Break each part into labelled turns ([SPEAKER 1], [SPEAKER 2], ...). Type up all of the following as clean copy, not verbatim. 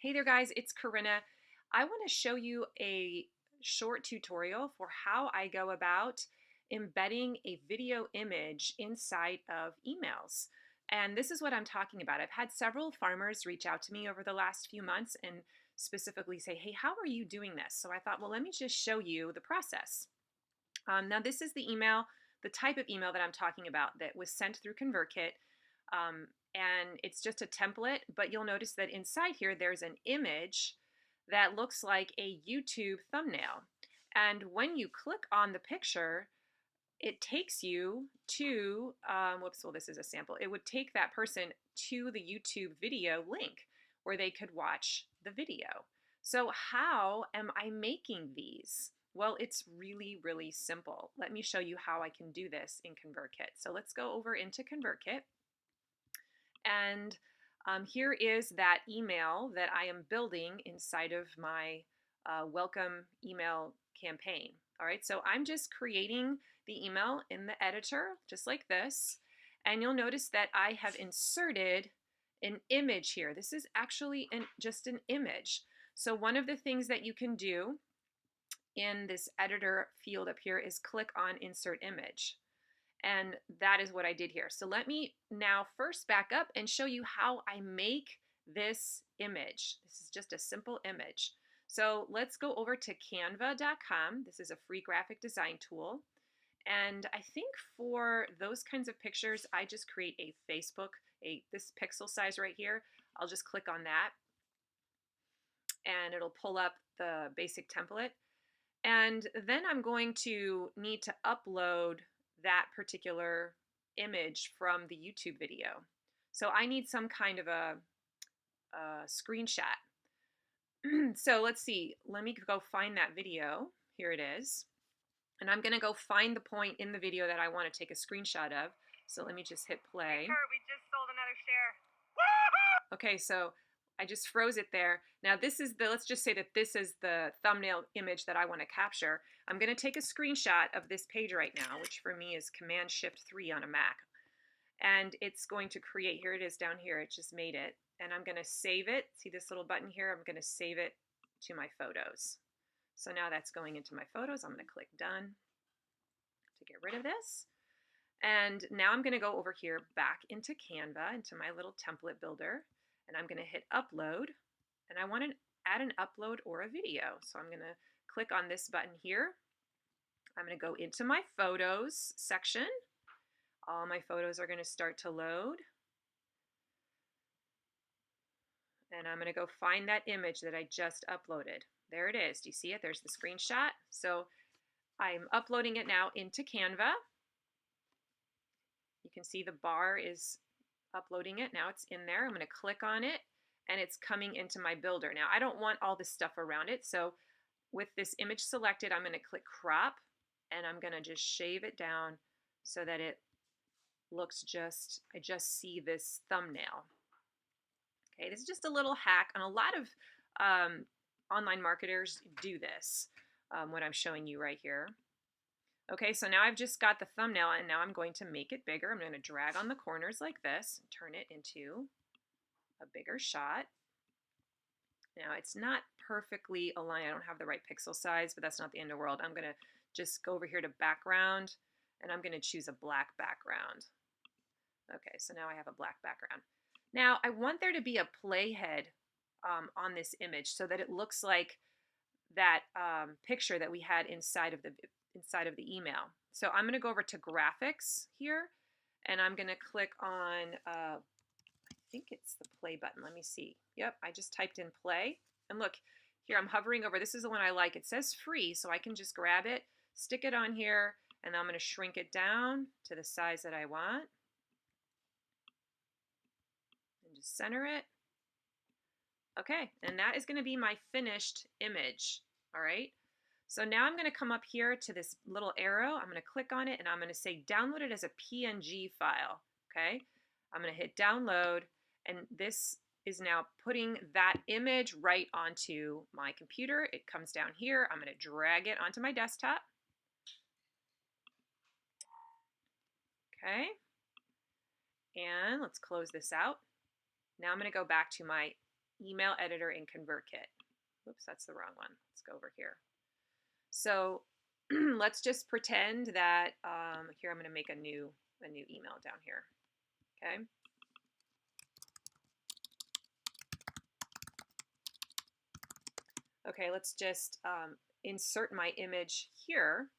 [SPEAKER 1] Hey there guys, it's Corinna. I want to show you a short tutorial for how I go about embedding a video image inside of emails. And this is what I'm talking about. I've had several farmers reach out to me over the last few months and specifically say, hey, how are you doing this? So I thought, well, let me just show you the process. Now this is the email, the type of email that I'm talking about that was sent through ConvertKit. And it's just a template, but you'll notice that inside here there's an image that looks like a YouTube thumbnail. And when you click on the picture, it takes you to, whoops, well, this is a sample. It would take that person to the YouTube video link where they could watch the video. So how am I making these? Well, it's really, really simple. Let me show you how I can do this in ConvertKit. So let's go over into ConvertKit. And here is that email that I am building inside of my welcome email campaign. All right, so I'm just creating the email in the editor, just like this. And you'll notice that I have inserted an image here. This is actually just an image. So one of the things that you can do in this editor field up here is click on Insert Image. And that is what I did here. So let me now first back up and show you how I make this image. This is just a simple image. So let's go over to canva.com. This is a free graphic design tool. And I think for those kinds of pictures, I just create a Facebook, this pixel size right here. I'll just click on that and it'll pull up the basic template. And then I'm going to need to upload that particular image from the YouTube video. So I need some kind of a screenshot. So let's see, let me go find that video. Here it is. And I'm gonna go find the point in the video that I wanna take a screenshot of. So let me just hit play.
[SPEAKER 2] Hey Kurt, we just sold another share.
[SPEAKER 1] Okay, so I just froze it there. Now this is let's just say that this is the thumbnail image that I want to capture. I'm going to take a screenshot of this page right now, which for me is Command-Shift-3 on a Mac. And it's going to create, here it is down here, it just made it. And I'm going to save it. See this little button here? I'm going to save it to my photos. So now that's going into my photos. I'm going to click Done to get rid of this. And now I'm going to go over here back into Canva, into my little template builder. And I'm going to hit upload, and I want to add an upload or a video. So I'm going to click on this button here. I'm going to go into my photos section. All my photos are going to start to load. And I'm going to go find that image that I just uploaded. There it is. Do you see it? There's the screenshot. So I'm uploading it now into Canva. You can see the bar is uploading it. Now it's in there. I'm going to click on it and it's coming into my builder. Now I don't want all this stuff around it. So with this image selected, I'm going to click crop and I'm going to just shave it down so that it looks I just see this thumbnail. Okay, this is just a little hack, and a lot of online marketers do this, what I'm showing you right here. Okay, so now I've just got the thumbnail, and now I'm going to make it bigger. I'm going to drag on the corners like this and turn it into a bigger shot. Now it's not perfectly aligned. I don't have the right pixel size, but that's not the end of the world. I'm going to just go over here to background, and I'm going to choose a black background. Okay, so now I have a black background. Now I want there to be a playhead on this image so that it looks like that picture that we had inside of the email. So I'm going to go over to graphics here, and I'm going to click on, I think it's the play button. Let me see. Yep, I just typed in play. And look, here I'm hovering over. This is the one I like. It says free, so I can just grab it, stick it on here, and I'm going to shrink it down to the size that I want. And just center it. Okay, and that is going to be my finished image. All right. So now I'm going to come up here to this little arrow. I'm going to click on it and I'm going to say download it as a PNG file. Okay, I'm going to hit download, and this is now putting that image right onto my computer. It comes down here. I'm going to drag it onto my desktop. Okay, and let's close this out. Now I'm going to go back to my email editor in ConvertKit. Oops, that's the wrong one. Let's go over here. So let's just pretend that here I'm going to make a new email down here. Okay. Okay, let's just insert my image here.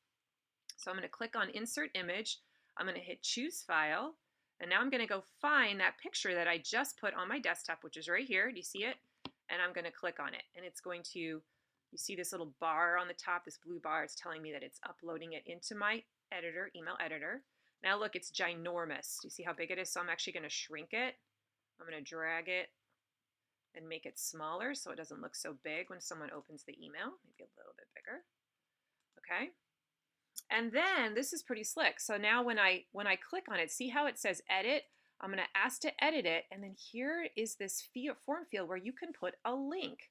[SPEAKER 1] So I'm going to click on Insert Image. I'm going to hit Choose File. And now I'm going to go find that picture that I just put on my desktop, which is right here. Do you see it? And I'm going to click on it. And it's going to, you see this little bar on the top, this blue bar. It's telling me that it's uploading it into my editor, email editor. Now look, it's ginormous. Do you see how big it is? So I'm actually going to shrink it. I'm going to drag it and make it smaller so it doesn't look so big when someone opens the email. Maybe a little bit bigger. Okay. And then this is pretty slick. So now when I click on it, see how it says edit? I'm going to ask to edit it. And then here is this form field where you can put a link.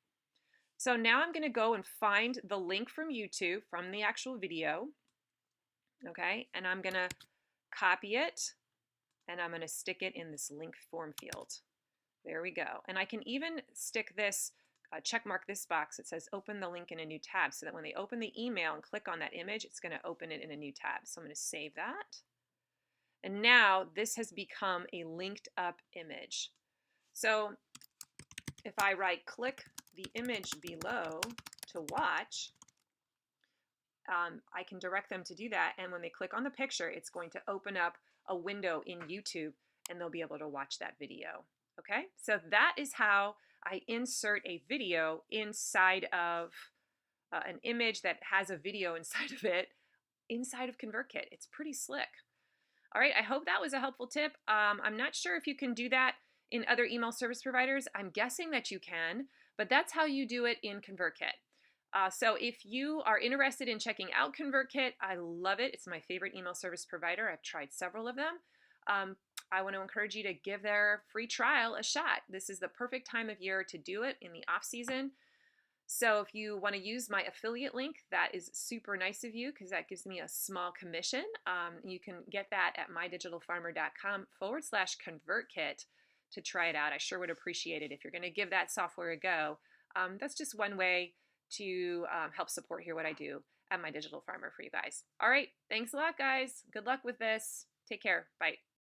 [SPEAKER 1] So now I'm going to go and find the link from YouTube, from the actual video. Okay. And I'm going to copy it. And I'm going to stick it in this link form field. There we go. And I can even stick this, check mark this box that says open the link in a new tab so that when they open the email and click on that image, it's going to open it in a new tab. So I'm going to save that. And now this has become a linked up image. So if I right click the image below to watch, I can direct them to do that. And when they click on the picture, it's going to open up a window in YouTube and they'll be able to watch that video. Okay, so that is how I insert a video inside of an image that has a video inside of it, inside of ConvertKit. It's pretty slick. All right, I hope that was a helpful tip. I'm not sure if you can do that in other email service providers. I'm guessing that you can, but that's how you do it in ConvertKit. So if you are interested in checking out ConvertKit, I love it. It's my favorite email service provider. I've tried several of them. I want to encourage you to give their free trial a shot. This is the perfect time of year to do it in the off season. So if you want to use my affiliate link, that is super nice of you because that gives me a small commission. You can get that at mydigitalfarmer.com/ConvertKit to try it out. I sure would appreciate it if you're going to give that software a go. That's just one way to help support here what I do at My Digital Farmer for you guys. All right, thanks a lot, guys. Good luck with this. Take care. Bye.